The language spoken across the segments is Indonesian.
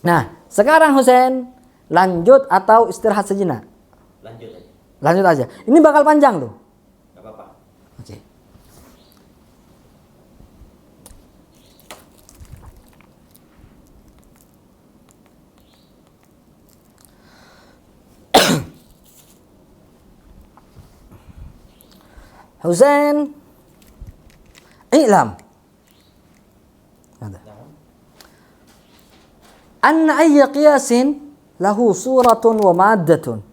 Nah, sekarang Husain lanjut atau istirahat sejenak? Lanjut aja. Lanjut aja. Ini bakal panjang loh. Gak apa-apa. Oke. Husain, i'lam. Anna ayya qiyasin lahu suratun wa maddatun.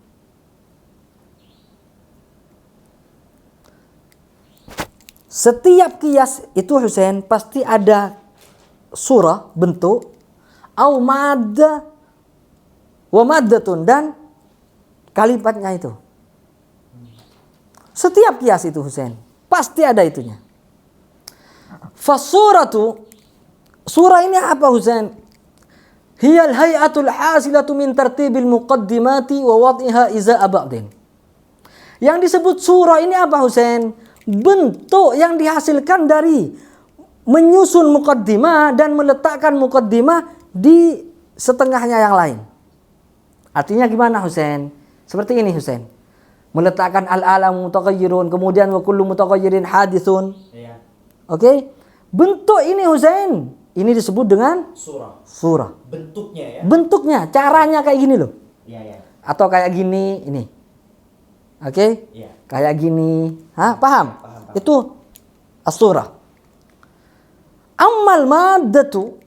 Setiap kias itu Husain pasti ada surah, bentuk, au madda wa maddatun, dan kalimatnya itu. Setiap kias itu Husain pasti ada itunya. Fasuratu, surah ini apa Husain? Hiyal hay'atul hasilatu min tartibil muqaddimati wa wad'iha iza'a ba'din. Yang disebut surah ini apa Husain? Bentuk yang dihasilkan dari menyusun muqaddimah dan meletakkan muqaddimah di setengahnya yang lain. Artinya gimana Husain? Seperti ini Husain. Meletakkan al-alam mutaghayyirun, kemudian wa kullu mutaghayyirin hadithun. Iya. Oke? Bentuk ini Husain, ini disebut dengan surah. Bentuknya ya. Bentuknya, caranya kayak gini loh. Iya, iya. Atau kayak gini, ini. Oke? Iya. Kayak gini. Hah, paham? Paham. Itu as-surah. Ammal maddatu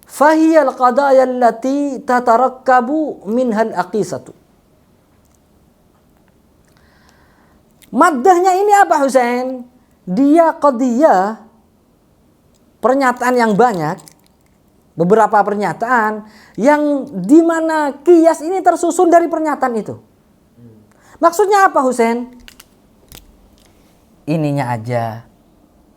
fahiya al-qadaya allati tatarakkabu minha al-aqisatu. Maddahnya ini apa Husain? Dia qadiyah, pernyataan yang banyak, beberapa pernyataan yang dimana qiyas ini tersusun dari pernyataan itu. Maksudnya apa Husain? Ininya aja,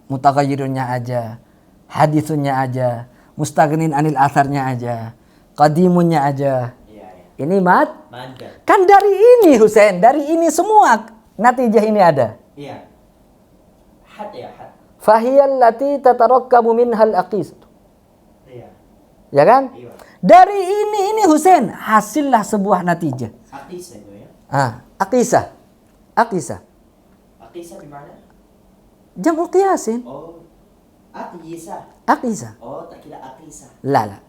mutaghayyirunnya aja, haditsunnya aja, mustaghnin anil atharnya aja, qadimunnya aja. Iya, iya. Ini Madda. kan dari ini Husain, dari ini semua natijah ini ada. Iya. Had ya, had. Fahiyal lati tatarakkabu minhal aqis. Iya. Ya kan? Iya. Dari ini Husain hasillah sebuah natijah. Aqisah itu ya. Aqisah. Aqisah. Aqisah di mana? Jam'u qiyasin. Oh. Aqisah. Aqisah. Oh, tak kira aqisah. La.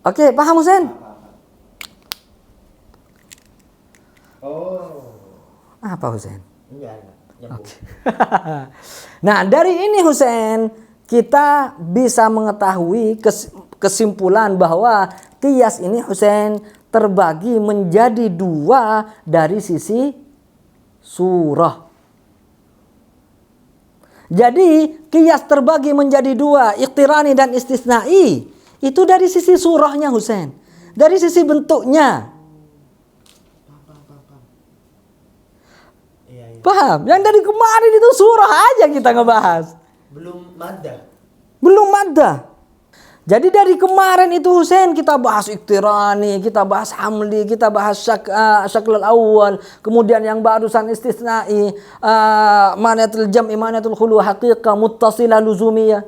Oke, paham Husain? Paham. Oh. Apa Husain? Enggak. Nyambung. Nah, dari ini Husain kita bisa mengetahui kesimpulan bahwa qiyas ini Husain terbagi menjadi dua dari sisi surah. Jadi qiyas terbagi menjadi dua, iqtirani dan istisnai. Itu dari sisi surahnya Husain, dari sisi bentuknya. Iya, iya. Paham? Yang dari kemarin itu surah aja kita ngebahas. Belum madda. Belum madda. Jadi dari kemarin itu Husain kita bahas iktirani, kita bahas hamli, kita bahas syaklul awal, kemudian yang barusan istisnai, manatul jam'i, manatul khulu, haqiqah, muttasilah, luzumiyah.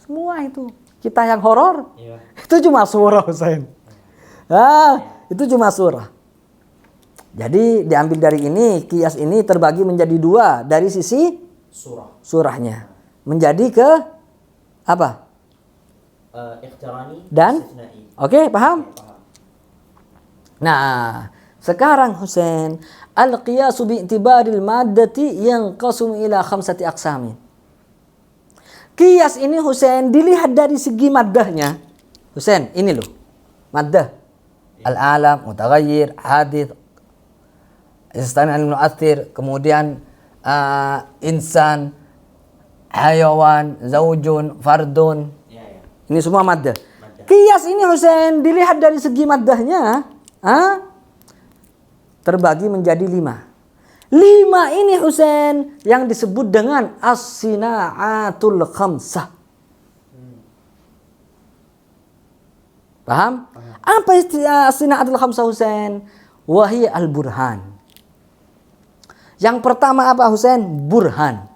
Semua itu. Kita yang horor, Iya. itu cuma surah Husain. Itu cuma surah. Jadi diambil dari ini, qiyas ini terbagi menjadi dua dari sisi surahnya. Menjadi ke apa? Ikhtirani Dan istisnai. Oke, paham? Paham. Nah, sekarang Husain, al-qiyasu bi'tibaril maddati yanqasum ila khamsati aqsamin. Qiyas ini Husain dilihat dari segi maddahnya. Husain, ini loh. Maddah. Al-alam, mutaghayyir, hadith, istana al-mu'athir, kemudian insan, hayawan, zaujun, fardun. Iya, iya. Ini semua maddah. Qiyas ini Husain dilihat dari segi maddahnya, terbagi menjadi 5. 5 ini Husain yang disebut dengan as-sina'atul khamsah. Paham? Apa istilah as-sina'atul khamsah Husain? Wahi al-burhan. Yang pertama apa Husain? Burhan.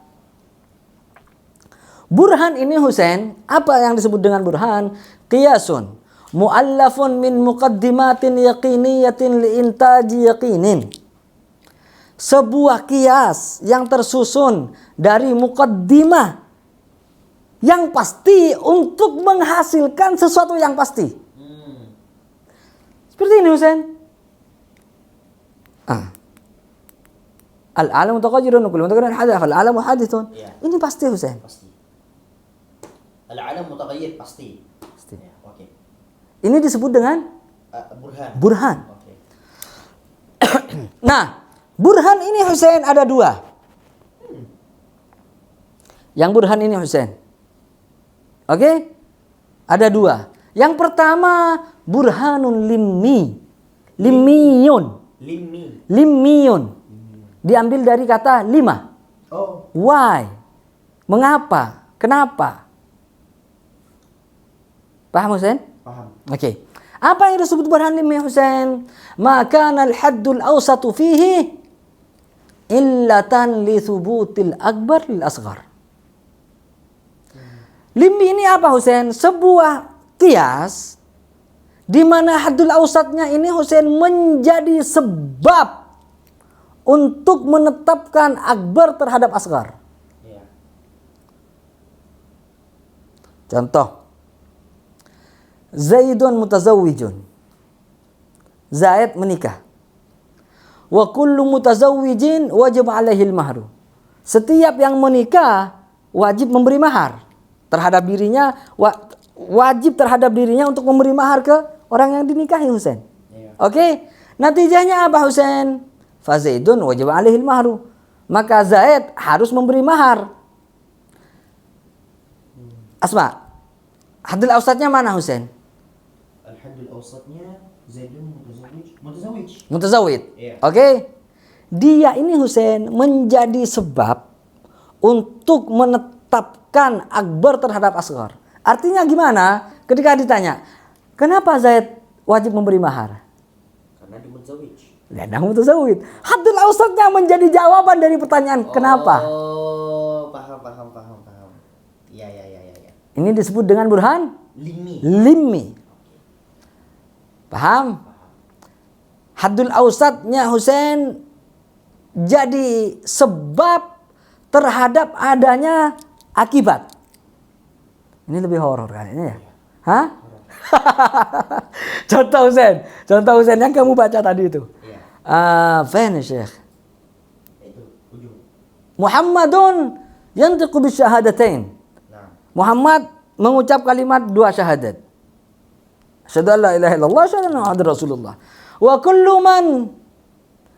Burhan ini Husain, apa yang disebut dengan burhan? Qiyasun mu'allafun min muqaddimatin yaqiniyatin liintaji yaqinin. Sebuah kias yang tersusun dari muqaddimah yang pasti untuk menghasilkan sesuatu yang pasti. Seperti ini Husain. Al-alam mutaqajjirun kullu mutaqajjirin hadath, al-alam hadithun. Ini pasti Husain. Pasti. Al-alam mutaghayyir pasti. Pasti. Ya, oke. Ini disebut dengan Burhan. burhan. Oke. Nah, burhan ini Husain ada dua. Yang burhan ini Husain. Oke? Ada dua. Yang pertama burhanun limmi. Limmiyun. Limmiyun. Diambil dari kata lima. Oh. Why? Mengapa? Kenapa? Paham Husain? Paham. Oke. Apa yang disebut burhan limmi Husain? Maka al-haddul awsatu fihi illatan li thubutil akbar lil asghar. Limmi ini apa Husain? Sebuah kias di mana haddul awsatnya ini Husain menjadi sebab untuk menetapkan akbar terhadap asghar. Ya. Contoh, Zaidun mutazawwijun. Zaid menikah. Wa kullu mutazawwijin wajib alaihi al-mahru. Setiap yang menikah wajib memberi mahar terhadap dirinya, wajib terhadap dirinya untuk memberi mahar ke orang yang dinikahi Husain. Ya. Oke? Natijahnya apa Husain? Fa Zaidun wajib alaihi al-mahru. Maka Zaid harus memberi mahar. Asma, haddul awsatnya mana Husain? Al-haddul awsatnya Zaidun mutazawwij. Mutazawwid. Iya. Oke. Dia ini Husain menjadi sebab untuk menetapkan akbar terhadap asghar. Artinya gimana? Ketika ditanya, kenapa Zaid wajib memberi mahar? Karena dia mutazawwij. Liannahu mutazawwid. Haddul awsatnya menjadi jawaban dari pertanyaan kenapa. Oh, paham. Ya. Ini disebut dengan burhan Limmi. limmi. Paham? Haddul awsatnya Husain jadi sebab terhadap adanya akibat. Ini lebih horor kayaknya ya. Hah? Contoh Husain yang kamu baca tadi itu. Iya. Faham Syekh? Itu ujung. Muhammadun yantiqu bisyahadatain. Nah. Muhammad mengucap kalimat dua syahadat. Asyhadu an la ilaha illallah, asyhadu anna Muhammadar Rasulullah. Wa kullu man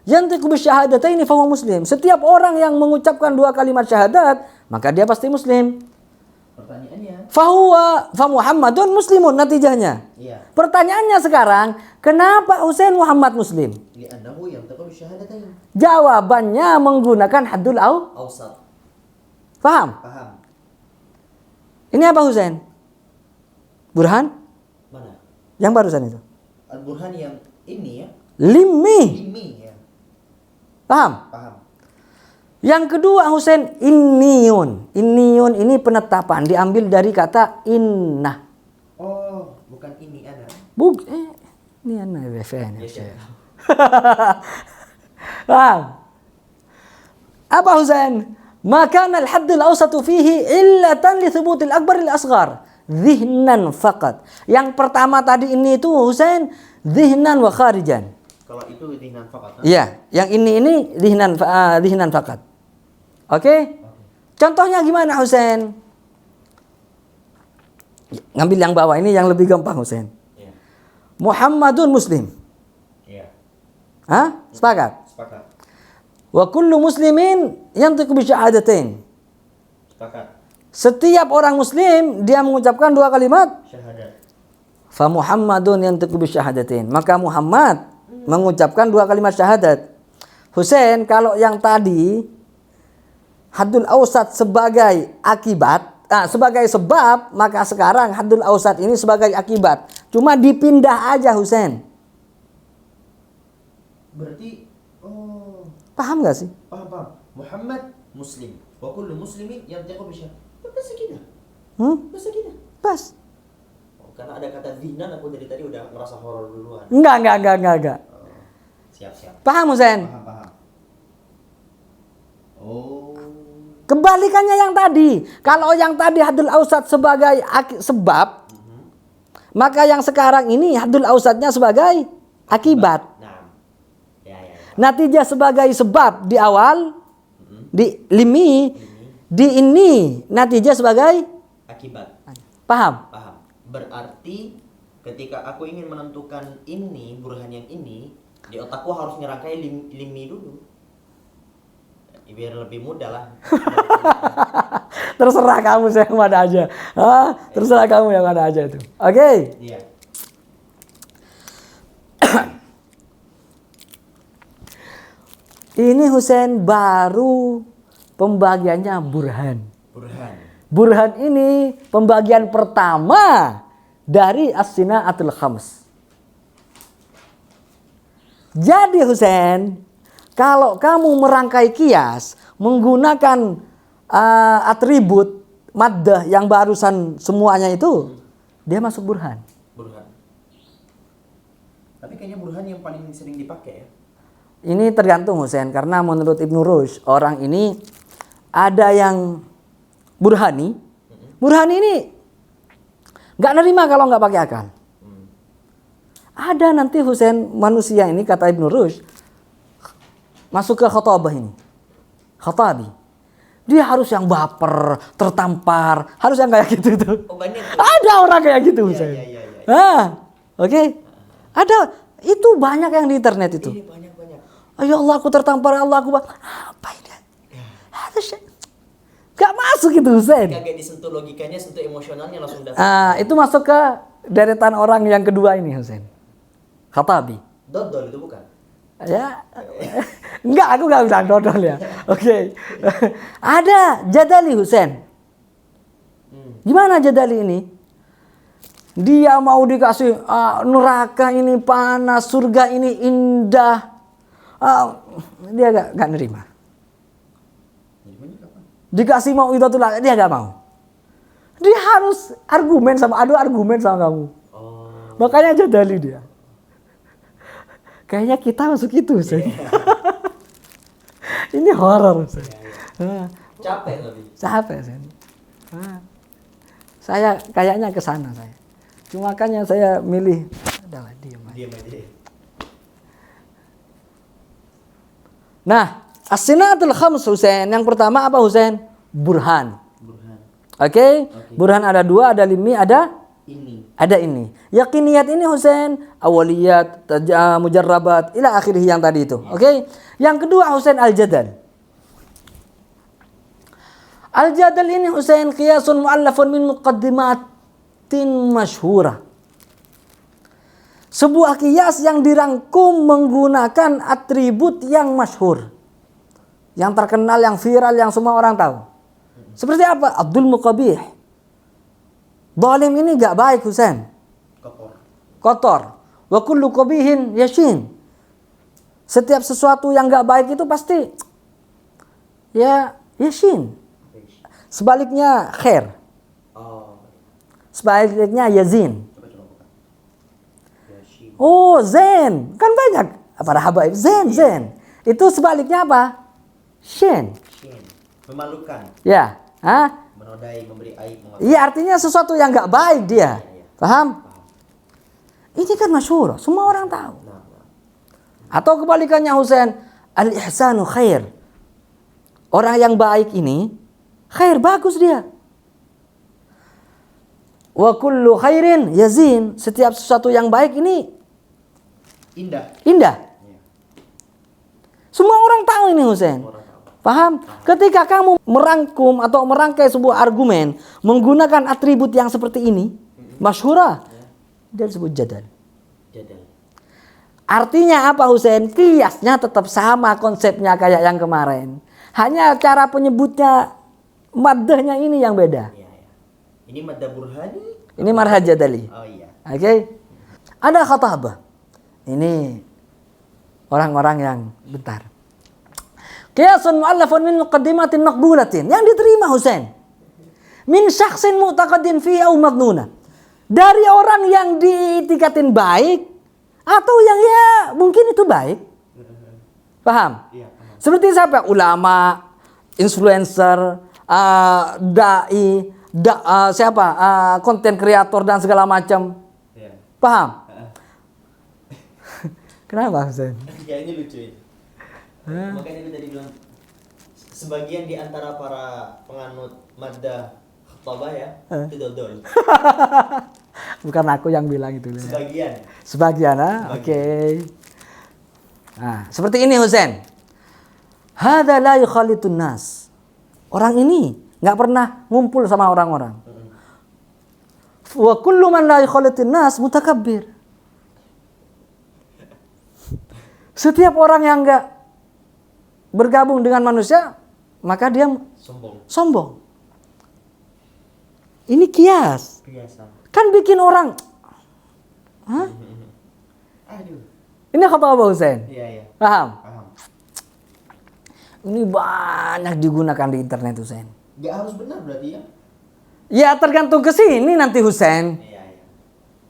yantiqu bisyahadataini fa huwa muslim. Setiap orang yang mengucapkan dua kalimat syahadat, maka dia pasti muslim. Pertanyaannya. Fa Muhammadun muslimun natijahnya. Iya. Pertanyaannya sekarang, kenapa Husain Muhammad muslim? Li'annahu yantiqu bisyahadatain. Jawabannya menggunakan haddul Awsat. Paham? Paham. Ini apa Husain? Burhan? Mana? Yang barusan itu. Al-burhan yang ini ya. Limmi. Limmi ya. Paham? Paham. Yang kedua Husain inniyun. Inniyun ini penetapan diambil dari kata innah. Oh, bukan ini ana. Ini ana BFN. Ya, Syekh. Paham? Apa Husain? Maka al-hadd al-awsatu fihi illatan li thubut al-akbar al-asghar. Dhihnan faqat. Yang pertama tadi ini itu Husain dhihnan wa kharijan. Kalau itu dhihnan faqat. Iya, yang ini dhihnan faqat. Oke? Contohnya gimana Husain? Ngambil yang bawah ini yang lebih gampang Husain. Iya. Muhammadun muslim. Iya. Hah? Sepakat? Sepakat. Wa kullu muslimin yantiqu bi syahadatain. Sepakat. Setiap orang muslim dia mengucapkan dua kalimat. Syahadat. Fa Muhammadun yantiqu bi syahadatain. Maka Muhammad mengucapkan dua kalimat syahadat. Husain, kalau yang tadi haddul awsat sebagai akibat, sebagai sebab, maka sekarang haddul awsat ini sebagai akibat. Cuma dipindah aja Husain. Berarti Paham gak sih? paham. Muhammad muslim. Wa kullu muslimin yantiqu bi syahadat. Bahasa kita. Hmm? Bahasa kita. Pas. Oh, karena ada kata dinan, aku dari tadi udah ngerasa horor duluan. Enggak. Oh, siap. Paham Husain? Paham. Oh. Kebalikannya yang tadi. Kalau yang tadi haddul ausat sebagai sebab, maka yang sekarang ini haddul ausatnya sebagai akibat. Nah. Ya. Natijah sebagai sebab di awal, di limi, di ini natijah sebagai Akibat. paham? Paham. Berarti ketika aku ingin menentukan ini, burhan yang ini, di otakku harus ngerangkai limi dulu. Biar lebih mudah lah. Terserah kamu saya yang mana aja. Terserah kamu yang mana aja itu. Oke. Iya. Ini Husain baru pembagiannya burhan. Burhan ini pembagian pertama dari as-sina'atul khams. Jadi Husain, kalau kamu merangkai kias menggunakan atribut maddah yang barusan semuanya itu, dia masuk burhan. Tapi kayaknya burhan yang paling sering dipakai ya. Ini tergantung Husain, karena menurut Ibnu Rushd orang ini ada yang burhani. Burhani ini nggak nerima kalau nggak pakai akal. Ada nanti Husain manusia ini kata Ibnu Rushd masuk ke khotabah ini. Khatabi. Dia harus yang baper, tertampar, harus yang kayak gitu tuh. Oh, banyak. Ada orang kayak gitu Husain. Iya. Oke. Ada itu banyak yang di internet itu. Iya, banyak. Ya Allah aku tertampar, ya Allah aku apa ini? Gak masuk itu Husain. Kagak disentuh logikanya, sentuh emosionalnya langsung datang. Itu masuk ke deretan orang yang kedua ini Husain. Khatabi. Dodol itu bukan? Ya, enggak, aku gak bilang dodol ya. Oke. Ada Jadali Husain. Gimana Jadali ini? Dia mau dikasih neraka ini panas, surga ini indah. Dia gak nerima. Dikasih mau itu dia gak mau. Dia harus adu argumen sama kamu. Makanya Jadali dia. Kayaknya kita masuk itu Ustaz. Ini horor Ustaz. Capek tapi. Capek Ustaz. Saya kayaknya ke sana saya. Cuma makanya saya milih adalah diam aja. Nah, as-sina'atul khams Husain. Yang pertama apa Husain? Burhan. Oke? Burhan ada dua, ada limi, ada ini. Yakiniyat ini Husain, awaliyat, mujarrabat, ila akhirih yang tadi itu. Oke? Yang kedua Husain al-jadal. Al-jadal ini Husain qiyasun mu'allafun min muqaddimatin masyhurah. Sebuah kias yang dirangkum menggunakan atribut yang masyhur. Yang terkenal, yang viral, yang semua orang tahu. Seperti apa? Abdul Muqabih. Zalim ini gak baik Husain. Kotor. Wa kullu qabihin yashin. Setiap sesuatu yang gak baik itu pasti ya yashin. Sebaliknya khair. Sebaliknya yazin. Oh, zen. Kan banyak para habaib. Zen. Itu sebaliknya apa? Shin. Memalukan. Ya. Menodai, memberi aib. Iya, artinya sesuatu yang enggak baik dia. Paham? Ini kan masyhur. Semua orang tahu. Atau kebalikannya Husain, al-ihsanu khair. Orang yang baik ini khair, bagus dia. Wa kullu khairin yazin. Setiap sesuatu yang baik ini indah. Semua orang tahu ini Husain. Paham? Ketika kamu merangkum atau merangkai sebuah argumen menggunakan atribut yang seperti ini, masyhurah, dia disebut jadal. Artinya apa Husain? Kiasnya tetap sama konsepnya kayak yang kemarin. Hanya cara penyebutnya maddahnya ini yang beda. Ini maddah burhani. Ini marhaj jadali. Oh iya. Oke. Ada khatabah. Ini orang-orang yang bentar. Qiyasun mu'allafun min muqaddimatin maqbulatin. Yang diterima Husain. min syakhsin mu'taqadin fi au madnuna. Dari orang yang diitikatin baik atau yang ya mungkin itu baik. Paham? Iya, paham. Seperti siapa? Ulama, influencer, dai, konten kreator dan segala macam. Iya. Paham? Kenapa, Husain? Kayaknya lucu ya. Makanya itu tadi bilang sebagian di antara para penganut maddah khatabah ya itu dodol. Bukan aku yang bilang itu. Sebagian. Sebagian, oke. Nah, seperti ini Husain. Hada la yukhalitun nas. Orang ini nggak pernah ngumpul sama orang-orang. Wa kullu man la yukhalitun nas mutakabbir. Setiap orang yang nggak bergabung dengan manusia, maka dia sombong. Ini kias. Kan bikin orang. Hah? Aduh. Ini kata Abu Husain. Iya. Paham? Paham. Ini banyak digunakan di internet Husain. Gak harus benar berarti ya? Ya tergantung ke sini nanti Husain. Iya.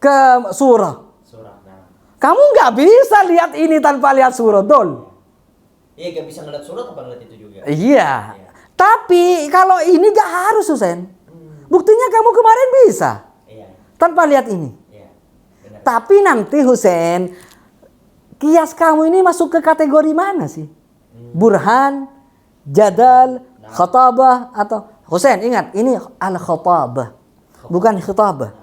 Ke surah. Surah. Nah. Kamu nggak bisa lihat ini tanpa lihat surah, Dol. Iya, gak bisa ngeliat surat apa ngeliat itu juga. Iya. Tapi kalau ini nggak harus Husain. Buktinya kamu kemarin bisa. Iya. Tanpa lihat ini. Iya. Benar. Tapi nanti Husain, kias kamu ini masuk ke kategori mana sih? Burhan, jadal, khatabah atau Husain ingat ini al-khatabah, bukan khitabah.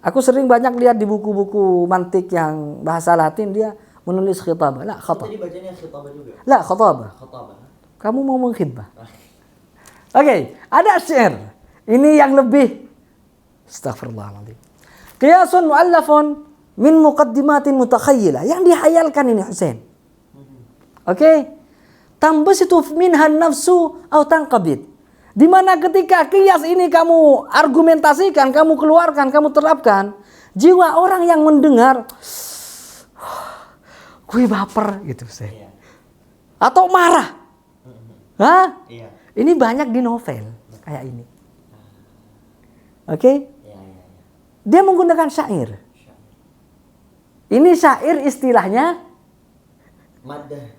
Aku sering banyak lihat di buku-buku mantik yang bahasa Latin dia menulis khitabah. La khatabah. Tadi bacanya khitabah juga. La khatabah. Khatabah. Kamu mau mengkhidbah. Oke, ada syair. Ini yang lebih astagfirullahaladzim. Qiyasun mu'allafun min muqaddimatin mutakhayyilah. Yang dihayalkan ini Husain. Oke. Tambasitu minhan nafsu au tanqabid. Di mana ketika qiyas ini kamu argumentasikan, kamu keluarkan, kamu terapkan, jiwa orang yang mendengar gue baper gitu Husain. Atau marah. Hah? Iya. Ini banyak di novel kayak ini. Oke? Dia menggunakan syair. Ini syair istilahnya Maddah.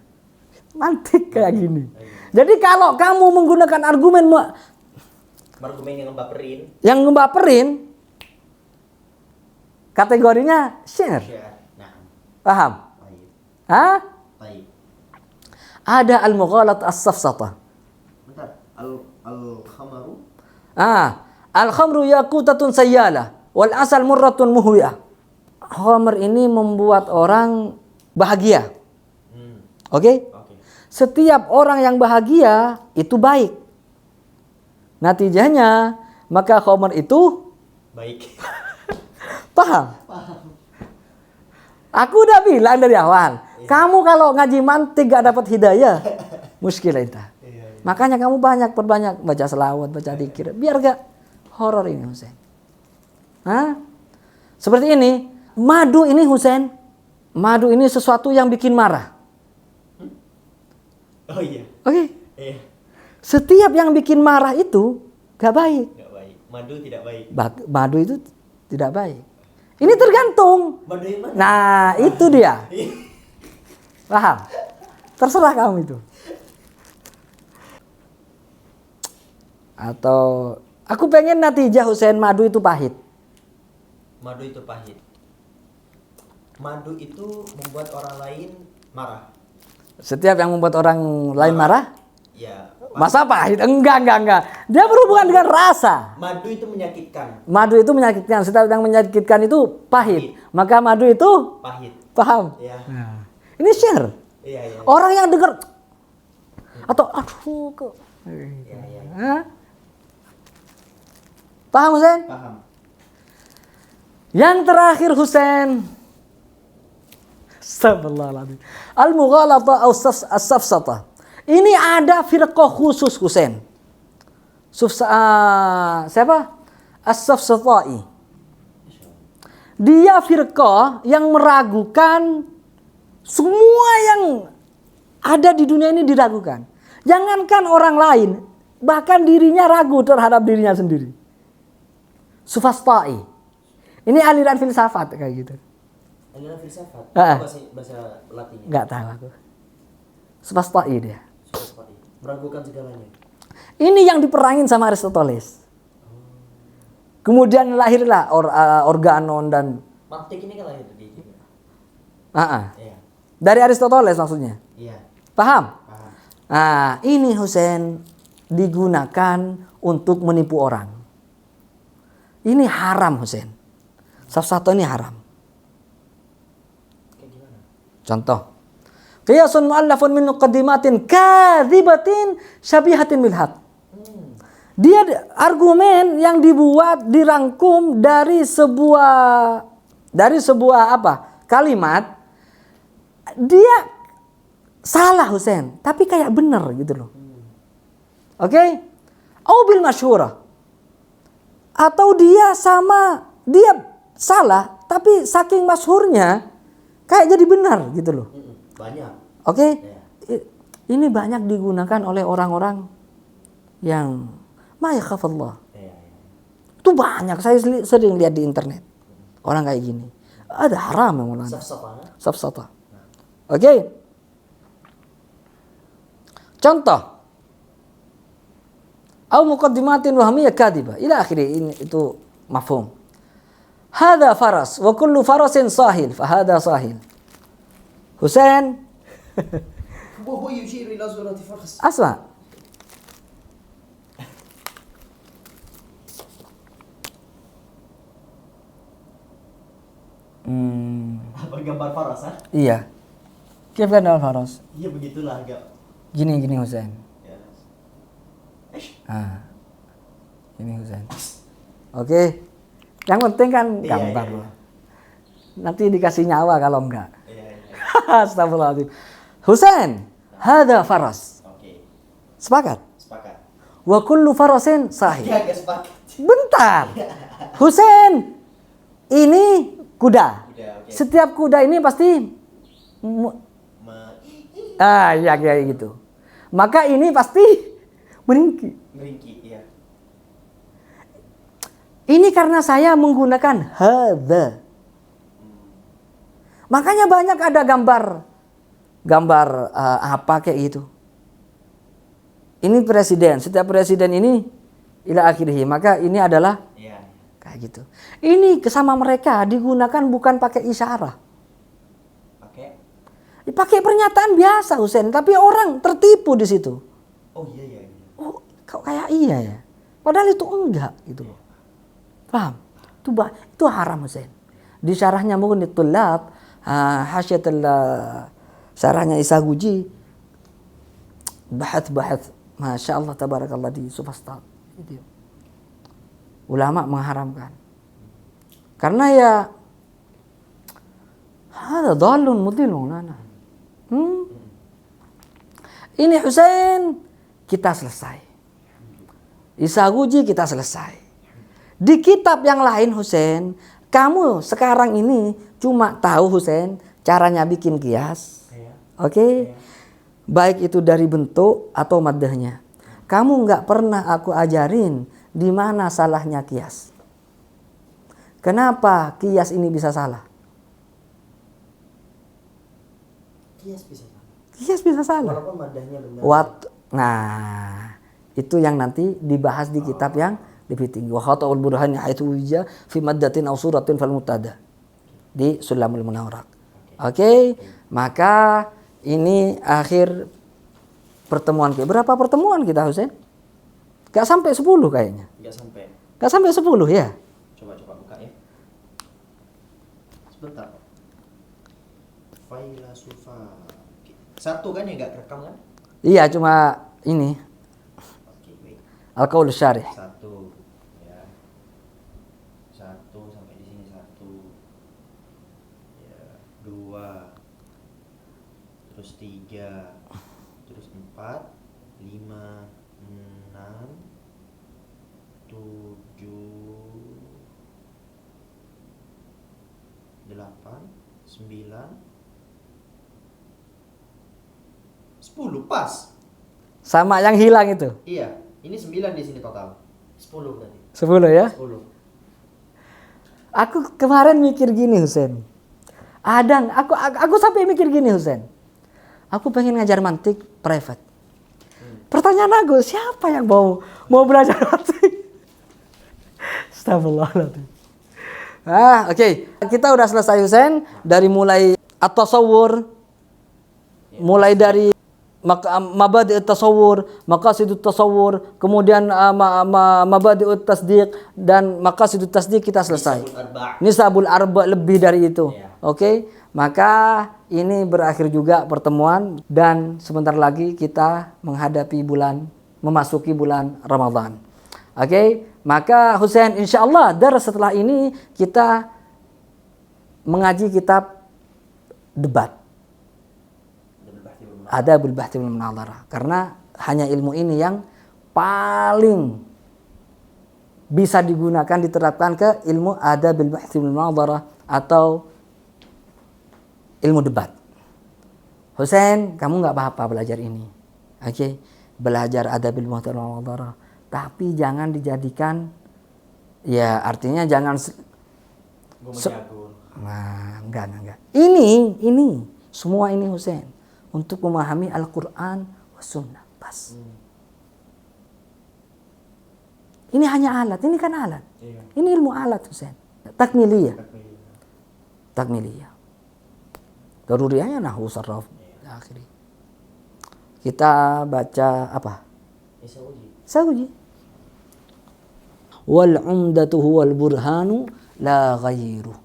mantik kayak gini. Jadi kalau kamu menggunakan argumen yang ngebaperin, kategorinya syair. Nah. Paham? Baik. Hah? Baik. Ada al-mughalat as-safsatah. Bentar. Al-khamaru. Al-khamru yaqutatun sayyalah wal asal murratun muhwi'ah. Khamr ini membuat orang bahagia. Oke? Setiap orang yang bahagia itu baik. Natijahnya maka khamr itu baik. Paham? Aku udah bilang dari awal, kamu kalau ngaji mantik gak dapat hidayah, muskilah itu. Makanya kamu perbanyak baca selawat, baca zikir, biar gak horor ini Husain. Hah? Seperti ini, madu ini Husain, madu ini sesuatu yang bikin marah. Oh iya. Oke. Iya. Setiap yang bikin marah itu gak baik. Gak baik. Madu tidak baik. Madu itu tidak baik. Ini tergantung. Madu yang mana? Nah, itu dia. Paham? Terserah kamu itu. Atau aku pengen natijah Husain madu itu pahit. Madu itu pahit. Madu itu membuat orang lain marah. Setiap yang membuat orang lain marah? Ya. Masa pahit? Enggak. Dia berhubungan dengan rasa. Madu itu menyakitkan. Madu itu menyakitkan. Setiap yang menyakitkan itu pahit. Maka madu itu pahit. Paham? Ya. Nah, ini share. Iya. Orang yang dengar atau aduh kok. Iya. Hah? Paham Husain? Paham. Yang terakhir Husain. Subhanallah. Al-mughalatah atau as-safsatah. Ini ada firqah khusus Husain. Siapa? As-safsatai. Dia firqah yang meragukan semua yang ada di dunia ini diragukan. Jangankan orang lain, bahkan dirinya ragu terhadap dirinya sendiri. Sufastai. Ini aliran filsafat kayak gitu. Aliran filsafat. Ah. Bahasa Latinnya. Nggak tahu aku. Sufastai dia. Sufastai. Meragukan segalanya. Ini yang diperangin sama Aristoteles. Kemudian lahirlah Organon dan Mantik ini kan lahir dari sini. Iya. dari Aristoteles maksudnya. Iya. Paham? Paham. Nah, ini Husain digunakan untuk menipu orang. Ini haram Husain. Safsata ini haram. Kayak gimana? Contoh. Qiyasun mu'allafun min muqaddimatin kadzibatin syabihatin bil haq. Dia argumen yang dibuat dirangkum dari sebuah kalimat, dia salah Husain tapi kayak benar gitu loh. Oke? Au bil masyhurah. Atau dia salah tapi saking masyhurnya kayak jadi benar gitu loh. Banyak. Oke? Ya. Ini banyak digunakan oleh orang-orang yang ma yakhafallah. Iya. Itu banyak, saya sering lihat di internet. Orang kayak gini. Ada haram yang mulai. Safsata. Oke. Contoh. Au muqaddimatin wahmiyah kadhibah. Ila akhirih, ini itu mafhum. Hadza faras wa kullu farasin sahil, fa hadza sahil. Husain, وهو يشير إلى صورة فرس. asma. Apa gambar faras, ha? Iya. Kif kan al-faras? Iya begitulah agak. Gini Husain. Ya. Ini Husain. Oke. Yang penting kan gambar. Iya. Nanti dikasih nyawa kalau enggak. Iya. Astagfirullahaladzim. Husain, hadza faras. Oke. Sepakat? Sepakat. Wa kullu farasin sahih. Ya, agak sepakat. Bentar. Husain, ini kuda. Udah, oke. Setiap kuda ini pasti ya kayak gitu. Maka ini pasti meringki. Meringki, iya. Ini karena saya menggunakan hadza. Makanya banyak ada gambar apa kayak gitu. Ini presiden, setiap presiden ini ila akhirih. Maka ini adalah Iya. kayak gitu. Ini sama mereka digunakan bukan pakai isyarat. Pakai pernyataan biasa Husain, tapi orang tertipu di situ. Oh iya. Oh, kok kayak iya ya. Padahal itu enggak gitu loh. Paham? Itu haram Husain. Di syarahnya mungkin ditulab hasyatul syarahnya Isa Guji bahath Masya Allah tabarakallah di Sufastal itu. Ulama mengharamkan. Karena ya ada dhalun mudil maulana. Ini Husain kita selesai. Isa Guji kita selesai. Di kitab yang lain Husain, kamu sekarang ini cuma tahu Husain caranya bikin kias. Oke? Baik itu dari bentuk atau maddahnya. Kamu nggak pernah aku ajarin di mana salahnya kias. Kenapa kias ini bisa salah? Kias bisa salah. Walaupun madahnya benar. Nah, itu yang nanti dibahas di kitab yang lebih tinggi. Wa khata'ul burhan haitsu wija fi maddatin aw suratin fal mutada di Sulamul Munawwarah. Oke, maka ini akhir pertemuan kita. Berapa pertemuan kita Husain? Gak sampai 10 kayaknya. Gak sampai 10 ya. Coba buka ya. Sebentar. Failasufa. Satu kan ya nggak rekam kan? Iya, cuma ini. Oke, baik. Al-Qaul Syarih. Satu, ya. Satu sampai di sini satu. Ya, dua. Terus tiga. Terus 4, 5, 6, 7, 8, 9, 10 pas. Sama yang hilang itu. Iya. Ini 9 di sini total. 10 berarti. 10 ya. 10. Aku kemarin mikir gini Husain. Aku sampai mikir gini Husain. Aku pengen ngajar mantik private. Pertanyaan aku, siapa yang mau belajar mantik? Astagfirullahaladzim. Oke. Kita udah selesai Husain dari mulai at-tasawwur, mulai dari mabadi' at-tasawwur, maqasidut tasawwur, kemudian mabadi'ut tasdiq dan maqasidut tasdiq kita selesai. Nisabul arba lebih dari itu. Oke. Maka ini berakhir juga pertemuan dan sebentar lagi kita memasuki bulan Ramadan. Oke, maka Husain insyaallah setelah ini kita mengaji kitab debat. Adabul Bahthi wal Munadharah. Karena hanya ilmu ini yang paling bisa digunakan diterapkan ke ilmu Adabul Bahthi wal Munadharah atau ilmu debat. Husain, kamu nggak apa-apa belajar ini. Oke, belajar Adabul Bahthi wal Munadharah. Tapi jangan dijadikan, ya artinya jangan enggak. Ini semua ini Husain untuk memahami Al-Quran was sunnah. Pas. Ini hanya alat, ini kan alat. Ini ilmu alat Husain. Takmiliyah. Daruriyahnya nahwu sarraf akhiri. Kita baca apa? Sauji. Wal umdatu huwal burhanu la ghairu.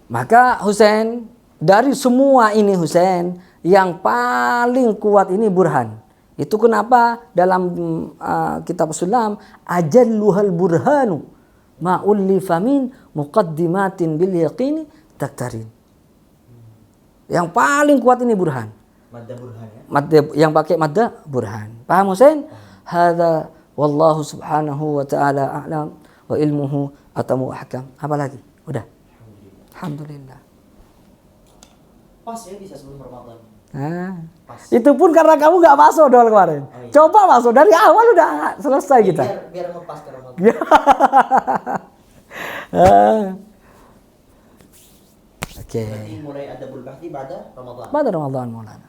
Maka Husain, dari semua ini Husain, yang paling kuat ini burhan. Itu kenapa dalam kitab Sulam ajalluhal burhanu ma'ullifa min muqaddimatin bil yaqini taktarin. Yang paling kuat ini burhan. Madda burhan ya. Yang pakai madda burhan. Paham Husain? Hadza wallahu subhanahu wa ta'ala a'lam wa ilmuhu atamu ahkam. Apa lagi? Udah. Alhamdulillah. Pas ya bisa sebelum Ramadan. Pas. Itu pun karena kamu nggak masuk dol kemarin. Iya. Coba masuk dari awal udah selesai kita. Biar ngepas ke Ramadan. Oke. Berarti mulai Adabul Bahthi pada Ramadan. Pada Ramadan Maulana.